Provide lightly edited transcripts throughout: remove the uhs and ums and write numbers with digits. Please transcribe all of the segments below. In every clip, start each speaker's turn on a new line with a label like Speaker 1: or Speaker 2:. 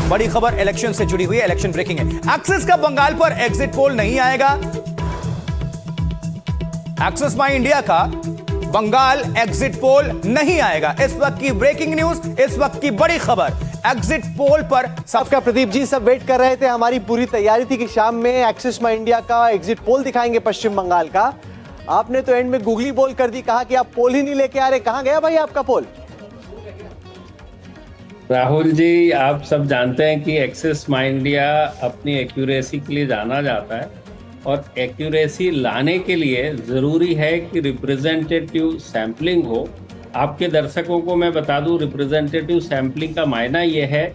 Speaker 1: बड़ी खबर इलेक्शन से जुड़ी हुई है, इलेक्शन ब्रेकिंग है। एक्सिस का बंगाल पर एग्जिट पोल नहीं आएगा। एक्सिस माई इंडिया का बंगाल एग्जिट पोल नहीं आएगा। इस वक्त की ब्रेकिंग न्यूज, इस वक्त की बड़ी खबर, एग्जिट पोल पर
Speaker 2: सबका प्रदीप जी सब वेट कर रहे थे। हमारी पूरी तैयारी थी कि शाम में एक्सिस माई इंडिया का एग्जिट पोल दिखाएंगे पश्चिम बंगाल का। आपने तो एंड में गूगली बोल कर दी, कहा कि आप पोल ही नहीं लेके आ रहे। कहां गया भाई आपका पोल?
Speaker 3: राहुल जी, आप सब जानते हैं कि एक्सिस माई इंडिया अपनी एक्यूरेसी के लिए जाना जाता है और एक्यूरेसी लाने के लिए ज़रूरी है कि रिप्रेजेंटेटिव सैम्पलिंग हो। आपके दर्शकों को मैं बता दूं, रिप्रेजेंटेटिव सैम्पलिंग का मायना ये है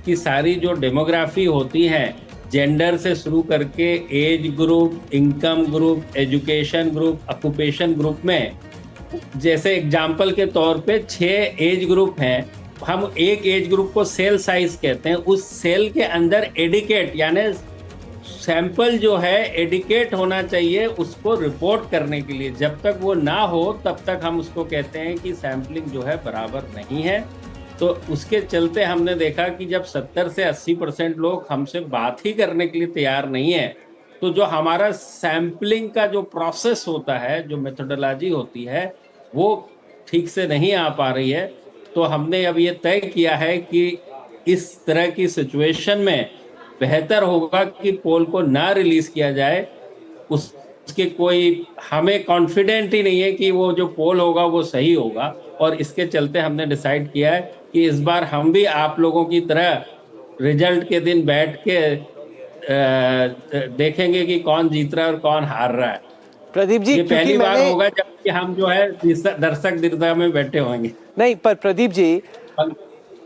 Speaker 3: कि सारी जो डेमोग्राफी होती हैं, जेंडर से शुरू करके age group, income group, education group, occupation group में, जैसे एग्जाम्पल के तौर पे 6 एज ग्रुप हैं। हम एक एज ग्रुप को सेल साइज कहते हैं। उस सेल के अंदर एडिकेट यानी सैंपल जो है एडिकेट होना चाहिए उसको रिपोर्ट करने के लिए। जब तक वो ना हो तब तक हम उसको कहते हैं कि सैंपलिंग जो है बराबर नहीं है। तो उसके चलते हमने देखा कि जब 70 से 80% लोग हमसे बात ही करने के लिए तैयार नहीं है, तो जो हमारा सैंपलिंग का जो प्रोसेस होता है, जो मेथोडोलॉजी होती है, वो ठीक से नहीं आ पा रही है। तो हमने अब ये तय किया है कि इस तरह की सिचुएशन में बेहतर होगा कि पोल को ना रिलीज किया जाए। उसके कोई हमें कॉन्फिडेंट ही नहीं है कि वो जो पोल होगा वो सही होगा, और इसके चलते हमने डिसाइड किया है कि इस बार हम भी आप लोगों की तरह रिजल्ट के दिन बैठ के देखेंगे कि कौन जीत रहा है और कौन हार रहा है।
Speaker 2: प्रदीप जी,
Speaker 3: ये पहली बार होगा जबकि हम जो है दर्शक दीर्घा में बैठे होंगे।
Speaker 2: नहीं, पर प्रदीप जी,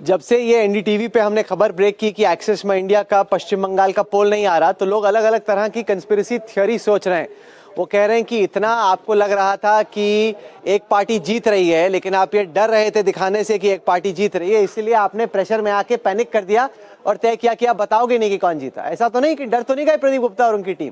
Speaker 2: जब से ये एनडीटीवी पे हमने खबर ब्रेक की कि एक्सिस माई इंडिया का पश्चिम बंगाल का पोल नहीं आ रहा, तो लोग अलग अलग तरह की कंस्पिरेसी थ्योरी सोच रहे हैं। वो कह रहे हैं कि इतना आपको लग रहा था कि एक पार्टी जीत रही है, लेकिन आप ये डर रहे थे दिखाने से कि एक पार्टी जीत रही है, इसलिए आपने प्रेशर में आके पैनिक कर दिया और तय किया कि आप बताओगे नहीं कि कौन जीता। ऐसा तो नहीं कि डर तो नहीं गए प्रदीप गुप्ता और उनकी टीम?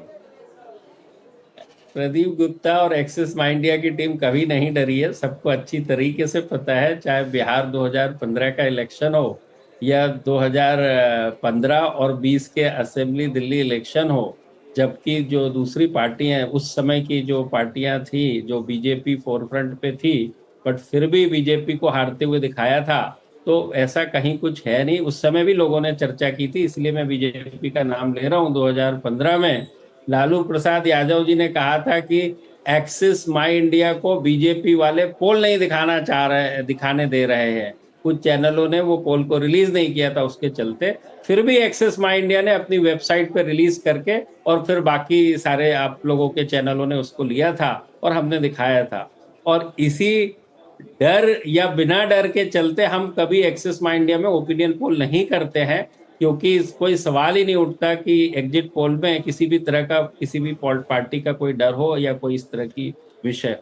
Speaker 3: प्रदीप गुप्ता और एक्सिस माई इंडिया की टीम कभी नहीं डरी है। सबको अच्छी तरीके से पता है, चाहे बिहार 2015 का इलेक्शन हो या 2015 और 20 के असेंबली दिल्ली इलेक्शन हो, जबकि जो दूसरी पार्टियां, उस समय की जो पार्टियां थी, जो बीजेपी फोरफ्रंट पे थी, बट फिर भी बीजेपी को हारते हुए दिखाया था। तो ऐसा कहीं कुछ है नहीं। उस समय भी लोगों ने चर्चा की थी, इसलिए मैं बीजेपी का नाम ले रहा हूँ। 2015 में लालू प्रसाद यादव जी ने कहा था कि एक्सिस माई इंडिया को बीजेपी वाले पोल नहीं दिखाने दे रहे हैं। कुछ चैनलों ने वो पोल को रिलीज नहीं किया था, उसके चलते फिर भी एक्सिस माई इंडिया ने अपनी वेबसाइट पर रिलीज करके, और फिर बाकी सारे आप लोगों के चैनलों ने उसको लिया था और हमने दिखाया था। और इसी डर या बिना डर के चलते हम कभी एक्सिस माई इंडिया में ओपिनियन पोल नहीं करते हैं, क्योंकि कोई सवाल ही नहीं उठता कि एग्जिट पोल में किसी भी तरह का, किसी भी पार्टी का कोई डर हो या कोई इस तरह की विषय।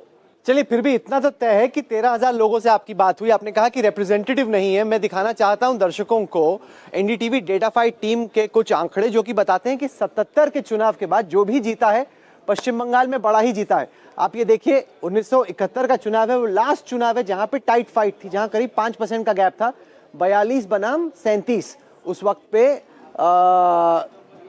Speaker 2: चलिए, फिर भी इतना तो तय है कि 13,000 लोगों से आपकी बात हुई। आपने कहा कि रिप्रेजेंटेटिव नहीं है। मैं दिखाना चाहता हूं दर्शकों को एनडीटीवी डेटाफाइड टीम के कुछ आंकड़े, जो कि बताते हैं कि 77 के चुनाव के बाद जो भी जीता है पश्चिम बंगाल में बड़ा ही जीता है। आप ये देखिए, 1971 का चुनाव है, वो लास्ट चुनाव है जहां पे टाइट फाइट थी, जहां करीब 5% का गैप था। 42 बनाम 37 उस वक्त पे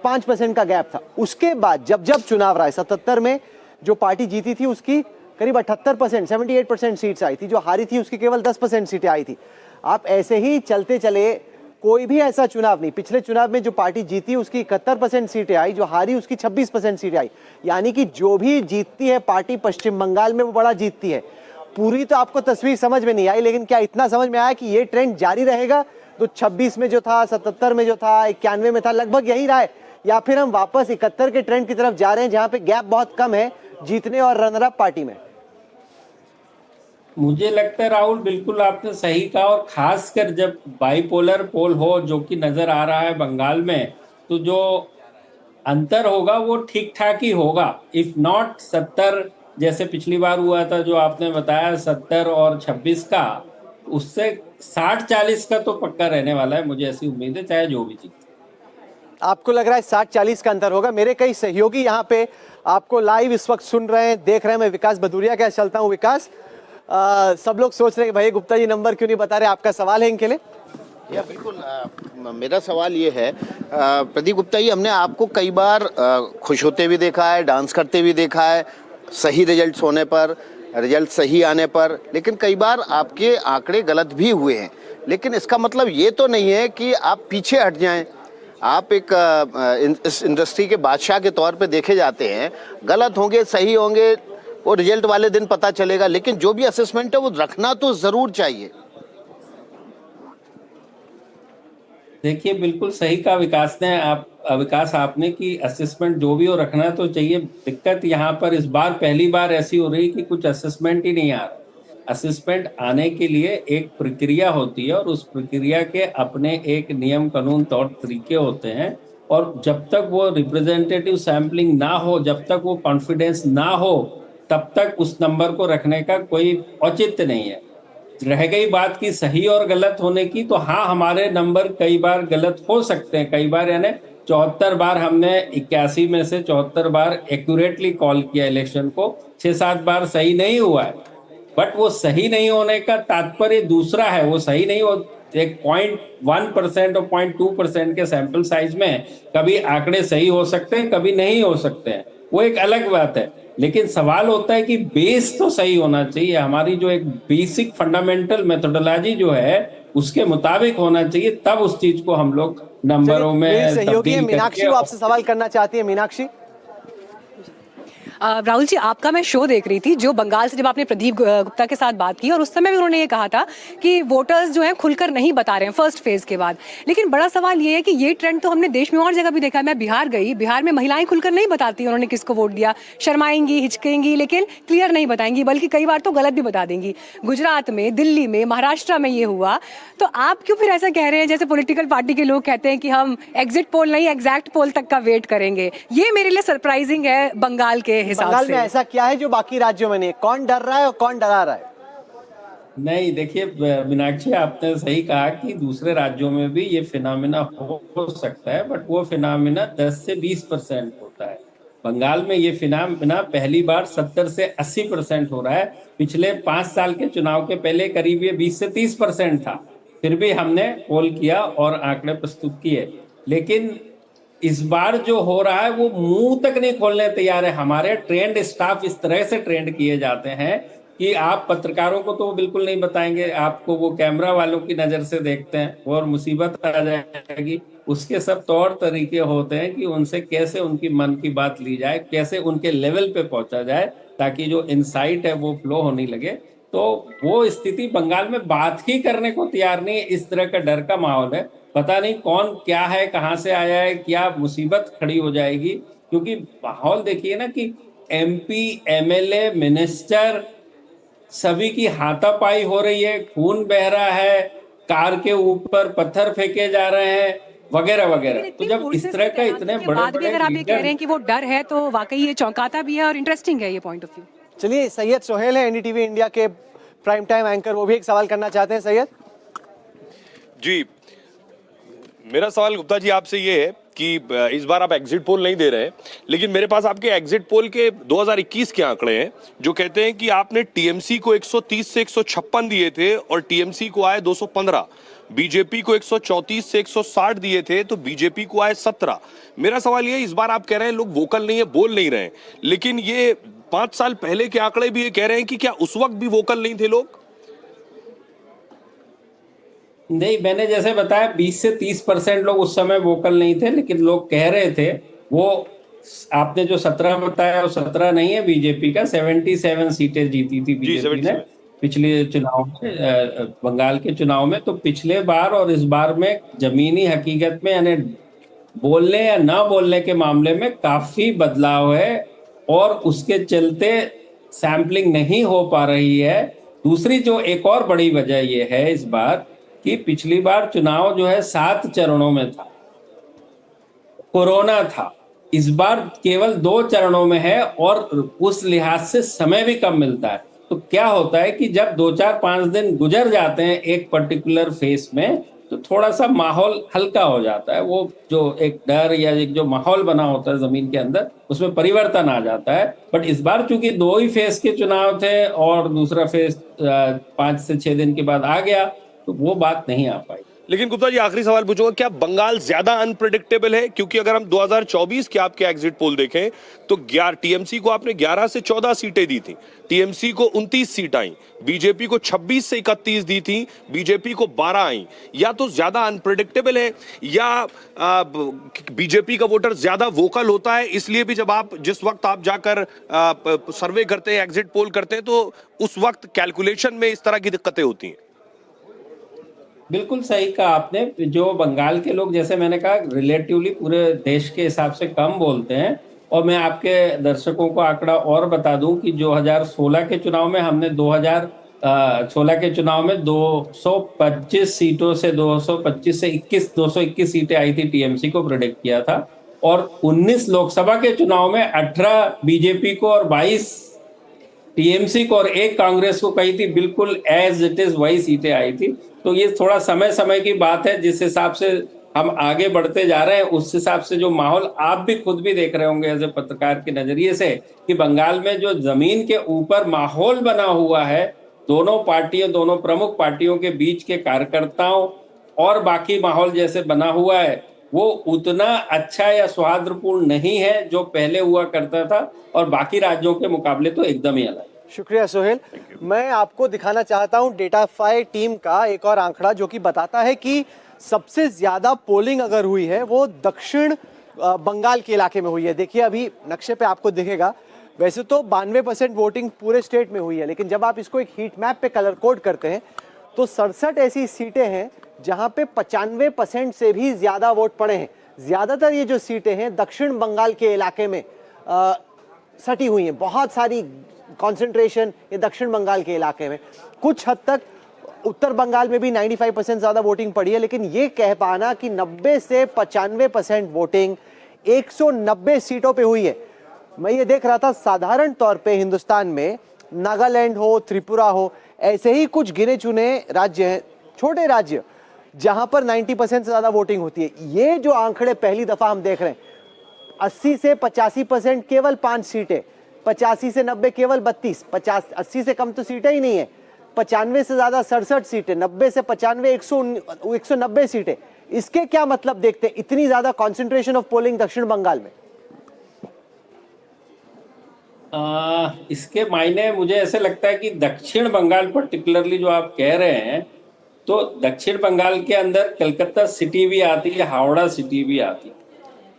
Speaker 2: 5% का गैप था। उसके बाद जब जब चुनाव रहा, 77 में जो पार्टी जीती थी उसकी करीब 78%, 78% सीट्स आई थी। जो हारी थी उसकी केवल 10% सीटें आई थी। आप ऐसे ही चलते चले, कोई भी ऐसा चुनाव नहीं, पिछले चुनाव में जो पार्टी जीती उसकी 71% सीटें आई, जो हारी उसकी 26% सीटें आई। यानी कि जो भी जीतती है पार्टी पश्चिम बंगाल में वो बड़ा जीतती है। पूरी तो आपको तस्वीर समझ में नहीं आई, लेकिन क्या इतना समझ में आया कि ये ट्रेंड जारी रहेगा? तो 26 में जो था, 77 में जो था, 91 में था, लगभग यही रहा है, या फिर हम वापस 71 के ट्रेंड की तरफ जा रहे हैं जहां पे गैप बहुत कम है जीतने और रनर अप पार्टी में?
Speaker 3: मुझे लगता है राहुल, बिल्कुल आपने सही कहा, और खासकर जब बाइपोलर पोल हो, जो कि नजर आ रहा है बंगाल में, तो जो अंतर होगा वो ठीक ठाक ही होगा। इफ नॉट 70 जैसे पिछली बार हुआ था, जो आपने बताया 70 और 26 का, उससे 60-40 का तो पक्का रहने वाला है। मुझे ऐसी उम्मीद है, चाहे जो भी जीते।
Speaker 2: आपको लग रहा है 60-40 का अंतर होगा? मेरे कई सहयोगी यहाँ पे आपको लाइव इस वक्त सुन रहे हैं, देख रहे हैं। मैं विकास भदूरिया के चलता हूँ। विकास, सब लोग सोच रहे हैं भाई गुप्ता जी नंबर क्यों नहीं बता रहे, आपका सवाल है इनके लिए?
Speaker 4: या बिल्कुल मेरा सवाल ये है प्रदीप गुप्ता जी, हमने आपको कई बार खुश होते भी देखा है, डांस करते भी देखा है, सही रिजल्ट्स होने पर, रिजल्ट सही आने पर, लेकिन कई बार आपके आंकड़े गलत भी हुए हैं। लेकिन इसका मतलब ये तो नहीं है कि आप पीछे हट जाएं। आप एक इस इंडस्ट्री के बादशाह के तौर पे देखे जाते हैं। गलत होंगे सही होंगे वो रिजल्ट वाले दिन पता चलेगा, लेकिन जो भी असेसमेंट है वो रखना तो ज़रूर चाहिए।
Speaker 3: देखिए, बिल्कुल सही कहा विकास आपने कि असेसमेंट जो भी हो रखना तो चाहिए। दिक्कत यहाँ पर इस बार पहली बार ऐसी हो रही कि कुछ असेसमेंट ही नहीं आ रहा। असेसमेंट आने के लिए एक प्रक्रिया होती है और उस प्रक्रिया के अपने एक नियम कानून तौर तरीके होते हैं, और जब तक वो रिप्रेजेंटेटिव सैम्पलिंग ना हो, जब तक वो कॉन्फिडेंस ना हो, तब तक उस नंबर को रखने का कोई औचित्य नहीं है। रह गई बात की सही और गलत होने की, तो हाँ, हमारे नंबर कई बार गलत हो सकते हैं। कई बार यानी 74 बार हमने 81 में से 74 बार एक्यूरेटली कॉल किया इलेक्शन को, 6-7 बार सही नहीं हुआ है। बट वो सही नहीं होने का तात्पर्य दूसरा है। वो सही नहीं हो, एक 0.1% और 0.2% के सैंपल साइज में कभी आंकड़े सही हो सकते हैं, कभी नहीं हो सकते हैं, वो एक अलग बात है। लेकिन सवाल होता है कि बेस तो सही होना चाहिए। हमारी जो एक बेसिक फंडामेंटल मेथोडोलॉजी जो है उसके मुताबिक होना चाहिए, तब उस चीज को हम लोग नंबरों
Speaker 2: चलिए, मेरी
Speaker 3: में
Speaker 2: सहयोगी है
Speaker 3: तब्दील
Speaker 2: मीनाक्षी,
Speaker 3: करके।
Speaker 2: वो आपसे सवाल करना चाहती है। मीनाक्षी,
Speaker 5: राहुल जी, आपका मैं शो देख रही थी जो बंगाल से, जब आपने प्रदीप गुप्ता के साथ बात की, और उस समय भी उन्होंने ये कहा था कि वोटर्स जो हैं खुलकर नहीं बता रहे हैं फर्स्ट फेज के बाद। लेकिन बड़ा सवाल ये है कि ये ट्रेंड तो हमने देश में और जगह भी देखा है। मैं बिहार गई, बिहार में महिलाएं खुलकर नहीं बताती उन्होंने किसको वोट दिया, शर्माएंगी, हिचकेंगी, लेकिन क्लियर नहीं बताएंगी, बल्कि कई बार तो गलत भी बता देंगी। गुजरात में, दिल्ली में, महाराष्ट्र में ये हुआ। तो आप क्यों फिर ऐसा कह रहे हैं जैसे पॉलिटिकल पार्टी के लोग कहते हैं कि हम एग्जिट पोल नहीं, एग्जैक्ट पोल तक का वेट करेंगे? ये मेरे लिए सरप्राइजिंग है बंगाल के हिसाब
Speaker 2: बंगाल
Speaker 5: से।
Speaker 2: में ऐसा क्या है जो बाकी राज्यों में नहीं है? कौन डर रहा है और कौन डरा रहा है?
Speaker 3: नहीं, देखिए मीनाक्षी, आपने सही कहा कि दूसरे राज्यों में भी ये फिनोमिना हो सकता है, बट वो फिनोमिना 10 से 20% होता है। बंगाल में ये फिनोमिना पहली बार 70 से 80% हो रहा है। पिछले 5 साल के चुनाव के पहले करीब ये 20 से 30% था। फिर भी हमने पोल किया और आंकड़े प्रस्तुत किए। लेकिन इस बार जो हो रहा है वो मुंह तक नहीं खोलने तैयार है। हमारे ट्रेंड स्टाफ इस तरह से ट्रेंड किए जाते हैं कि आप पत्रकारों को तो वो बिल्कुल नहीं बताएंगे, आपको वो कैमरा वालों की नजर से देखते हैं और मुसीबत आ जाएगी। उसके सब तौर तरीके होते हैं कि उनसे कैसे उनकी मन की बात ली जाए, कैसे उनके लेवल पे पहुंचा जाए, ताकि जो इनसाइट है वो फ्लो होने लगे। तो वो स्थिति बंगाल में बात ही करने को तैयार नहीं है। इस तरह का डर का माहौल है। पता नहीं कौन क्या है, कहाँ से आया है, क्या मुसीबत खड़ी हो जाएगी। क्योंकि माहौल देखिए ना कि MP, MLA, मिनिस्टर सभी की हाथापाई हो रही है, खून बह रहा है, कार के ऊपर पत्थर फेंके जा रहे हैं, वगैरह वगैरह। तो जब इस तरह का इतने बड़े बड़े
Speaker 5: अगर आप ये कह रहे हैं कि वो डर है, तो वाकई ये चौंकाता भी है और इंटरेस्टिंग है ये पॉइंट ऑफ व्यू।
Speaker 2: चलिए, सैयद सोहेल है NDTV इंडिया के प्राइम टाइम एंकर, वो भी एक सवाल करना चाहते हैं। सैयद
Speaker 6: जी, मेरा सवाल गुप्ता जी आपसे ये है कि इस बार आप एग्जिट पोल नहीं दे रहे हैं, लेकिन मेरे पास आपके एग्जिट पोल के 2021 के आंकड़े हैं जो कहते हैं कि आपने TMC को 130 से 156 दिए थे और TMC को आए 215, बीजेपी को 134 से 160 दिए थे तो बीजेपी को आए 17। मेरा सवाल ये, इस बार आप कह रहे हैं लोग वोकल नहीं है, बोल नहीं रहे हैं, लेकिन ये 5 साल पहले के आंकड़े भी ये कह रहे हैं कि क्या उस वक्त भी वोकल नहीं थे लोग?
Speaker 3: नहीं, मैंने जैसे बताया 20 से 30% लोग उस समय वोकल नहीं थे, लेकिन लोग कह रहे थे। वो आपने जो 17 बताया वो 17 नहीं है, बीजेपी का 77 सीटें जीती थी बीजेपी ने पिछले चुनाव में, बंगाल के चुनाव में। तो पिछले बार और इस बार में जमीनी हकीकत में, यानी बोलने या ना बोलने के मामले में काफी बदलाव है और उसके चलते सैम्पलिंग नहीं हो पा रही है। दूसरी जो एक और बड़ी वजह ये है इस बार कि पिछली बार चुनाव जो है 7 चरणों में था, कोरोना था। इस बार केवल 2 चरणों में है और उस लिहाज से समय भी कम मिलता है। तो क्या होता है कि जब 2-4-5 दिन गुजर जाते हैं एक पर्टिकुलर फेस में, तो थोड़ा सा माहौल हल्का हो जाता है। वो जो एक डर या एक जो माहौल बना होता है जमीन के अंदर, उसमें परिवर्तन आ जाता है। बट इस बार चूंकि 2 ही फेस के चुनाव थे और दूसरा फेस 5 से 6 दिन के बाद आ गया, तो वो बात नहीं आ पाई।
Speaker 6: लेकिन गुप्ता जी आखिरी सवाल पूछूंगा, क्या बंगाल ज्यादा अनप्रेडिक्टेबल है? क्योंकि अगर हम 2024 के आपके एग्जिट पोल देखें तो टीएमसी को आपने 11 से 14 सीटें दी थी, टीएमसी को 29 सीट आई, बीजेपी को 26 से 31 दी थी, बीजेपी को 12 आई। या तो ज्यादा अनप्रेडिक्टेबल है या बीजेपी का वोटर ज्यादा वोकल होता है, इसलिए भी जिस वक्त आप जाकर सर्वे करते हैं, एग्जिट पोल करते हैं, तो उस वक्त कैलकुलेशन में इस तरह की दिक्कतें होती हैं।
Speaker 3: बिल्कुल सही कहा आपने। जो बंगाल के लोग, जैसे मैंने कहा, रिलेटिवली पूरे देश के हिसाब से कम बोलते हैं। और मैं आपके दर्शकों को आंकड़ा और बता दूं कि 2016 के चुनाव में हमने 2016 के चुनाव में 225 सीटों से 225 से 221 सीटें आई थी, टीएमसी को प्रेडिक्ट किया था। और 19 लोकसभा के चुनाव में 18 बीजेपी को और 22 टीएमसी को और 1 कांग्रेस को कही थी। बिल्कुल एज इट इज वही सीटें आई थी। तो ये थोड़ा समय की बात है, जिस हिसाब से हम आगे बढ़ते जा रहे हैं उस हिसाब से जो माहौल आप भी खुद भी देख रहे होंगे एज ए पत्रकार के नजरिए से, कि बंगाल में जो जमीन के ऊपर माहौल बना हुआ है दोनों पार्टियों, दोनों प्रमुख पार्टियों के बीच के कार्यकर्ताओं और बाकी माहौल जैसे बना हुआ है, वो उतना अच्छा या सौहार्दपूर्ण नहीं है जो पहले हुआ करता था, और बाकी राज्यों के मुकाबले तो एकदम ही अलग।
Speaker 2: शुक्रिया सोहेल। मैं आपको दिखाना चाहता हूं डेटाफाई टीम का एक और आंकड़ा जो कि बताता है कि सबसे ज्यादा पोलिंग अगर हुई है वो दक्षिण बंगाल के इलाके में हुई है। देखिए अभी नक्शे पे आपको दिखेगा, वैसे तो 92% वोटिंग पूरे स्टेट में हुई है, लेकिन जब आप इसको एक हीट मैप पे कलर कोड करते हैं तो 67 ऐसी सीटें हैं जहां पे 95% से भी ज्यादा वोट पड़े हैं। ज्यादातर ये जो सीटें हैं दक्षिण बंगाल के इलाके में सटी हुई हैं, बहुत सारी कंसंट्रेशन ये दक्षिण बंगाल के इलाके में। कुछ हद तक उत्तर बंगाल में भी 95% ज्यादा वोटिंग पड़ी है, लेकिन ये कह पाना कि 90 से 95% वोटिंग 190 सीटों पे हुई है। मैं ये देख रहा था साधारण तौर पे हिंदुस्तान में नागालैंड हो, त्रिपुरा हो, ऐसे ही कुछ गिने चुने राज्य हैं, छोटे राज्य, जहां पर 90% से ज्यादा वोटिंग होती है। ये जो आंकड़े पहली दफा हम देख रहे हैं, 80 से 85% केवल 5 सीटें, 85 से 90 केवल 32, 80 से कम तो सीटें ही नहीं है, 95 से ज्यादा 67 सीटें, 90 से 95 190 सीटें। इसके क्या मतलब देखते हैं इतनी ज्यादा कंसंट्रेशन ऑफ पोलिंग दक्षिण बंगाल में?
Speaker 3: इसके मायने मुझे ऐसे लगता है कि दक्षिण बंगाल पर्टिकुलरली जो आप कह रहे हैं, तो दक्षिण बंगाल के अंदर कलकत्ता सिटी भी आती है, हावड़ा सिटी भी आती है,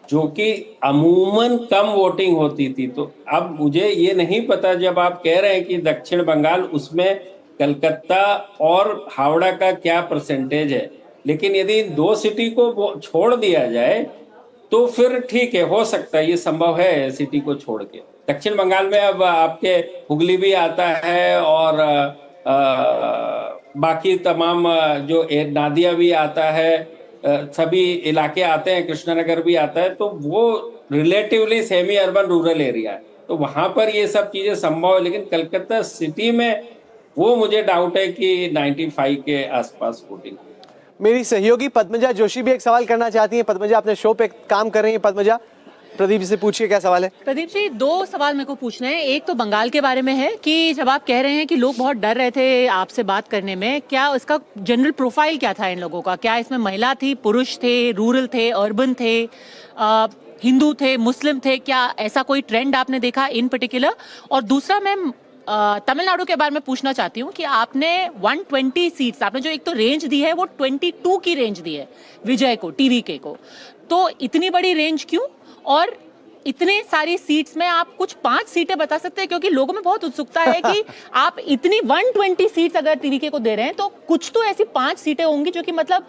Speaker 3: जो कि अमूमन कम वोटिंग होती थी। तो अब मुझे ये नहीं पता, जब आप कह रहे हैं कि दक्षिण बंगाल, उसमें कलकत्ता और हावड़ा का क्या परसेंटेज है, लेकिन यदि इन 2 सिटी को छोड़ दिया जाए तो फिर ठीक है, हो सकता है, ये संभव है सिटी को छोड़ के। दक्षिण बंगाल में अब आपके हुगली भी आता है और बाकी तमाम जो नादिया भी आता है, सभी इलाके आते हैं, कृष्णनगर भी आता है, तो वो relatively semi urban rural area है, तो वहां पर ये सब चीजें संभव है। लेकिन कलकत्ता सिटी में वो मुझे डाउट है कि 95 के आसपास वोटिंग।
Speaker 2: मेरी सहयोगी पद्मजा जोशी भी एक सवाल करना चाहती हैं। पद्मजा अपने शो पे काम कर रही हैं। पद्मजा, प्रदीप जी से पूछिए क्या सवाल है।
Speaker 7: प्रदीप जी, 2 सवाल मेरे को पूछना है। एक तो बंगाल के बारे में है कि जब आप कह रहे हैं कि लोग बहुत डर रहे थे आपसे बात करने में, क्या इसका जनरल प्रोफाइल क्या था इन लोगों का? क्या इसमें महिला थी, पुरुष थे, रूरल थे, अर्बन थे, हिंदू थे, मुस्लिम थे? क्या ऐसा कोई ट्रेंड आपने देखा इन पर्टिकुलर? और दूसरा, मैं तमिलनाडु के बारे में पूछना चाहती हूँ कि आपने 120 सीट्स, आपने जो एक तो रेंज दी है वो 22 की रेंज दी है विजय को, टीवीके को, तो इतनी बड़ी रेंज क्यों? और इतने सारी सीट्स में आप कुछ 5 सीटें बता सकते हैं, क्योंकि लोगों में बहुत उत्सुकता है कि आप इतनी 120 सीट्स अगर टीवीके को दे रहे हैं तो कुछ तो ऐसी 5 सीटें होंगी जो कि मतलब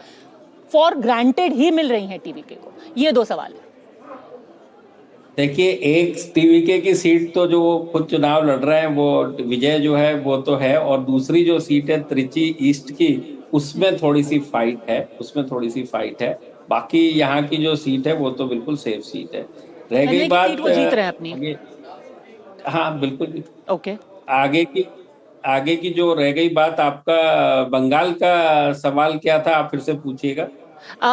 Speaker 7: फॉर ग्रांटेड ही मिल रही हैं टीवीके को। ये 2 सवाल है।
Speaker 3: देखिए, एक टीवीके की सीट तो जो खुद चुनाव लड़ रहे हैं वो विजय जो है वो तो है, और दूसरी जो सीट है त्रिची ईस्ट की, उसमें थोड़ी सी फाइट है। बाकी यहाँ की जो सीट है वो तो बिल्कुल सेफ सीट है। रह गई बात,
Speaker 7: वो जीत रहे हैं अपनी।
Speaker 3: हाँ बिल्कुल,
Speaker 7: ओके।
Speaker 3: आगे की जो रह गई बात, आपका बंगाल का सवाल क्या था, आप फिर से पूछिएगा।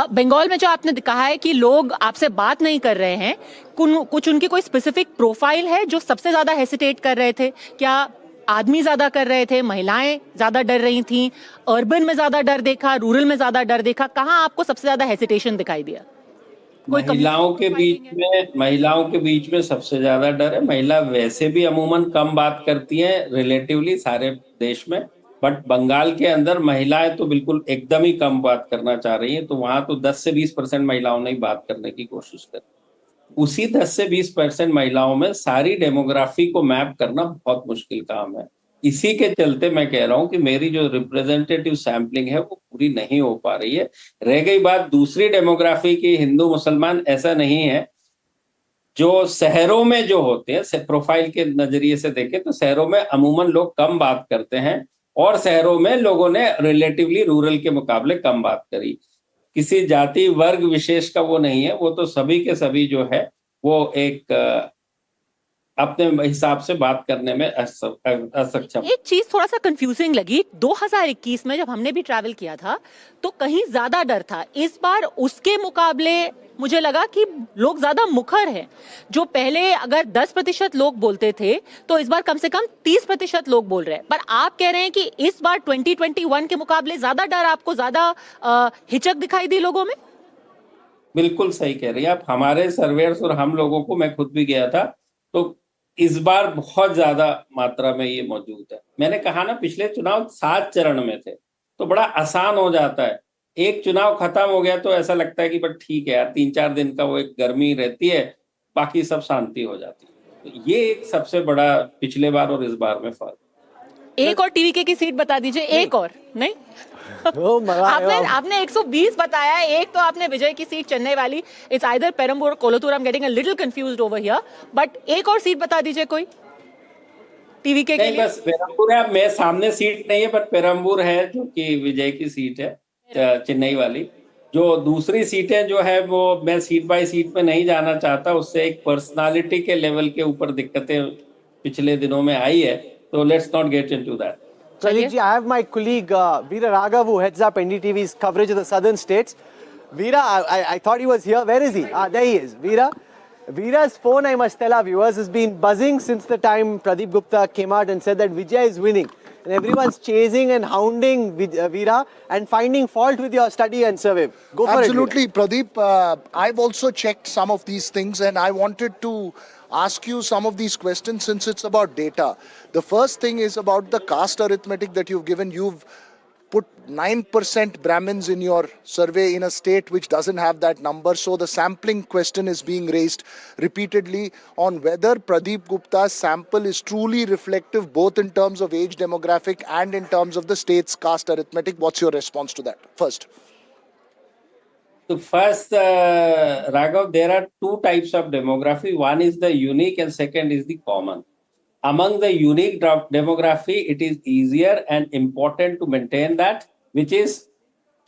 Speaker 7: बंगाल में जो आपने कहा है कि लोग आपसे बात नहीं कर रहे हैं, कुछ उनकी कोई स्पेसिफिक प्रोफाइल है जो सबसे ज्यादा हेसिटेट कर रहे थे? क्या आदमी ज्यादा कर रहे थे, महिलाएं ज्यादा डर रही थीं, अर्बन में ज्यादा डर देखा, रूरल में ज्यादा डर देखा, कहाँ आपको सबसे ज्यादा हेसिटेशन दिखाई दिया?
Speaker 3: महिलाओं के बीच में सबसे ज्यादा डर है। महिला वैसे भी अमूमन कम बात करती हैं रिलेटिवली सारे देश में, बट बंगाल के अंदर महिलाएं तो बिल्कुल एकदम ही कम बात करना चाह रही हैं। तो वहां तो 10 से 20% महिलाओं ने ही बात करने की कोशिश करी। उसी 10 से 20% महिलाओं में सारी डेमोग्राफी को मैप करना बहुत मुश्किल काम है। इसी के चलते मैं कह रहा हूं कि मेरी जो रिप्रेजेंटेटिव सैम्पलिंग है वो पूरी नहीं हो पा रही है। रह गई बात दूसरी डेमोग्राफी की, हिंदू मुसलमान, ऐसा नहीं है। जो शहरों में जो होते हैं, प्रोफाइल के नजरिए से देखें तो शहरों में अमूमन लोग कम बात करते हैं और शहरों में लोगों ने रिलेटिवली रूरल के मुकाबले कम बात करी। किसी जाति वर्ग विशेष का वो नहीं है, वो तो सभी के सभी जो है वो एक अपने हिसाब से बात करने में असक्षम।
Speaker 7: एक चीज थोड़ा सा कंफ्यूजिंग लगी, 2021 में जब हमने भी ट्रैवल किया था तो कहीं ज्यादा डर था। इस बार उसके मुकाबले मुझे लगा कि लोग ज्यादा मुखर हैं। जो पहले अगर 10% लोग बोलते थे तो इस बार कम से कम 30% लोग बोल रहे हैं। पर आप कह रहे हैं कि इस बार 2021 के मुकाबले ज्यादा डर, आपको ज्यादा हिचक दिखाई दी लोगों में?
Speaker 3: बिल्कुल सही कह रही हैं आप। हमारे सर्वेयर्स और हम लोगों को, मैं खुद भी गया था, तो इस बार बहुत ज्यादा मात्रा में ये मौजूद है। मैंने कहा ना, पिछले चुनाव 7 चरण में थे तो बड़ा आसान हो जाता है। एक चुनाव खत्म हो गया तो ऐसा लगता है कि बट ठीक है यार, 3-4 दिन का वो एक गर्मी रहती है, बाकी सब शांति हो जाती है। तो ये एक सबसे बड़ा पिछले बार और इस बार में फर्क।
Speaker 7: एक और टीवीके की सीट बता दीजिए, एक और नहीं। आपने 120 बताया, एक तो आपने विजय की सीट चेन्नई वाली, इट्स आइदर पेरम्बूर और Kolathur, I am getting a little confused over here, but एक और सीट बता दीजिए कोई टीवीके के लिए।
Speaker 3: बस पेरम्बूर है, मैं सामने सीट नहीं है, पर पेरम्बूर है जो कि विजय की सीट है, चेन्नई वाली। जो दूसरी सीटें जो है वो मैं सीट बाय सीट में नहीं जाना चाहता, उससे एक पर्सनालिटी के लेवल के ऊपर दिक्कतें पिछले दिनों में आई है, तो let's not get into that.
Speaker 2: Pradeep ji, I have my colleague Veera Raghav, who heads up NDTV's coverage of the southern states. Veera, I thought he was here. Where is he? There he is. Veera's phone, I must tell our viewers, has been buzzing since the time Pradeep Gupta came out and said that Vijay is winning. And everyone's chasing and hounding Veera and finding fault with your study and survey. Go for it.
Speaker 8: Absolutely, Pradeep. I've also checked some of these things and I wanted to ask you some of these questions since it's about data. The first thing is about the caste arithmetic that you've given. You've put 9% Brahmins in your survey in a state which doesn't have that number. So the sampling question is being raised repeatedly on whether Pradeep Gupta's sample is truly reflective both in terms of age demographic and in terms of the state's caste arithmetic. What's your response to that? First.
Speaker 3: So first, Raghav, there are 2 types of demography. One is the unique and second is the common. Among the unique demography, it is easier and important to maintain that, which is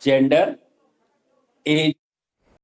Speaker 3: gender, age,